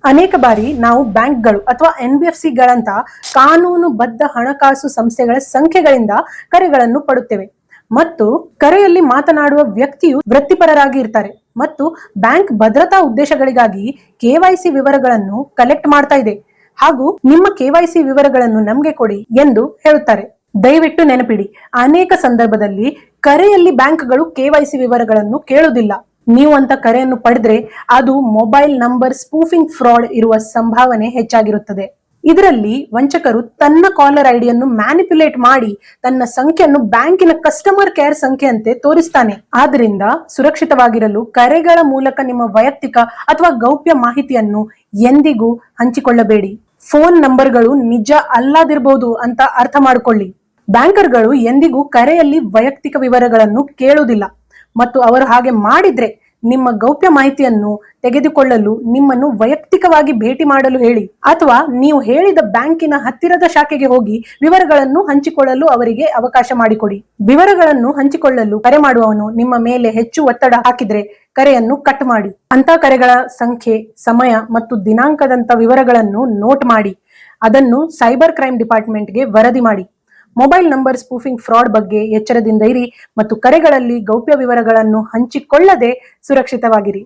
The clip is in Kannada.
ಅನೇಕ ಬಾರಿ ನಾವು ಬ್ಯಾಂಕ್ಗಳು ಅಥವಾ NBFCಗಳಂತ ಕಾನೂನುಬದ್ಧ ಹಣಕಾಸು ಸಂಸ್ಥೆಗಳ ಸಂಖ್ಯೆಗಳಿಂದ ಕರೆಗಳನ್ನು ಪಡುತ್ತೇವೆ ಮತ್ತು ಕರೆಯಲ್ಲಿ ಮಾತನಾಡುವ ವ್ಯಕ್ತಿಯು ವೃತ್ತಿಪರರಾಗಿ ಇರ್ತಾರೆ ಮತ್ತು ಬ್ಯಾಂಕ್ ಭದ್ರತಾ ಉದ್ದೇಶಗಳಿಗಾಗಿ KYC ವಿವರಗಳನ್ನು ಕಲೆಕ್ಟ್ ಮಾಡ್ತಾ ಇದೆ ಹಾಗೂ ನಿಮ್ಮ KYC ವಿವರಗಳನ್ನು ನಮಗೆ ಕೊಡಿ ಎಂದು ಹೇಳುತ್ತಾರೆ. ದಯವಿಟ್ಟು ನೆನಪಿಡಿ, ಅನೇಕ ಸಂದರ್ಭದಲ್ಲಿ ಕರೆಯಲ್ಲಿ ಬ್ಯಾಂಕ್ಗಳು KYC ವಿವರಗಳನ್ನು ಕೇಳುವುದಿಲ್ಲ. ನೀವು ಅಂತ ಕರೆಯನ್ನು ಪಡೆದ್ರೆ ಅದು ಮೊಬೈಲ್ ನಂಬರ್ ಸ್ಪೂಫಿಂಗ್ ಫ್ರಾಡ್ ಇರುವ ಸಂಭಾವನೆ ಹೆಚ್ಚಾಗಿರುತ್ತದೆ. ಇದರಲ್ಲಿ ವಂಚಕರು ತನ್ನ ಕಾಲರ್ ಐಡಿಯನ್ನು ಮ್ಯಾನಿಪ್ಯುಲೇಟ್ ಮಾಡಿ ತನ್ನ ಸಂಖ್ಯೆಯನ್ನು ಬ್ಯಾಂಕಿನ ಕಸ್ಟಮರ್ ಕೇರ್ ಸಂಖ್ಯೆಯಂತೆ ತೋರಿಸ್ತಾನೆ. ಆದ್ರಿಂದ ಸುರಕ್ಷಿತವಾಗಿರಲು ಕರೆಗಳ ಮೂಲಕ ನಿಮ್ಮ ವೈಯಕ್ತಿಕ ಅಥವಾ ಗೌಪ್ಯ ಮಾಹಿತಿಯನ್ನು ಎಂದಿಗೂ ಹಂಚಿಕೊಳ್ಳಬೇಡಿ. ಫೋನ್ ನಂಬರ್ಗಳು ನಿಜ ಅಲ್ಲದಿರಬಹುದು ಅಂತ ಅರ್ಥ ಮಾಡಿಕೊಳ್ಳಿ. ಬ್ಯಾಂಕರ್ಗಳು ಎಂದಿಗೂ ಕರೆಯಲ್ಲಿ ವೈಯಕ್ತಿಕ ವಿವರಗಳನ್ನು ಕೇಳುವುದಿಲ್ಲ ಮತ್ತು ಅವರು ಹಾಗೆ ಮಾಡಿದ್ರೆ ನಿಮ್ಮ ಗೌಪ್ಯ ಮಾಹಿತಿಯನ್ನು ತೆಗೆದುಕೊಳ್ಳಲು ನಿಮ್ಮನ್ನು ವೈಯಕ್ತಿಕವಾಗಿ ಭೇಟಿ ಮಾಡಲು ಹೇಳಿ ಅಥವಾ ನೀವು ಹೇಳಿದ ಬ್ಯಾಂಕಿನ ಹತ್ತಿರದ ಶಾಖೆಗೆ ಹೋಗಿ ವಿವರಗಳನ್ನು ಹಂಚಿಕೊಳ್ಳಲು ಅವರಿಗೆ ಅವಕಾಶ ಮಾಡಿಕೊಡಿ. ವಿವರಗಳನ್ನು ಹಂಚಿಕೊಳ್ಳಲು ಕರೆ ಮಾಡುವವನು ನಿಮ್ಮ ಮೇಲೆ ಹೆಚ್ಚು ಒತ್ತಡ ಹಾಕಿದ್ರೆ ಕರೆಯನ್ನು ಕಟ್ ಮಾಡಿ. ಅಂತ ಕರೆಗಳ ಸಂಖ್ಯೆ, ಸಮಯ ಮತ್ತು ದಿನಾಂಕದಂತ ವಿವರಗಳನ್ನು ನೋಟ್ ಮಾಡಿ ಅದನ್ನು ಸೈಬರ್ ಕ್ರೈಮ್ ಡಿಪಾರ್ಟ್ಮೆಂಟ್ಗೆ ವರದಿ ಮಾಡಿ. ಮೊಬೈಲ್ ನಂಬರ್ ಸ್ಪೂಫಿಂಗ್ ಫ್ರಾಡ್ ಬಗ್ಗೆ ಎಚ್ಚರದಿಂದ ಇರಿ ಮತ್ತು ಕರೆಗಳಲ್ಲಿ ಗೌಪ್ಯ ವಿವರಗಳನ್ನು ಹಂಚಿಕೊಳ್ಳದೆ ಸುರಕ್ಷಿತವಾಗಿರಿ.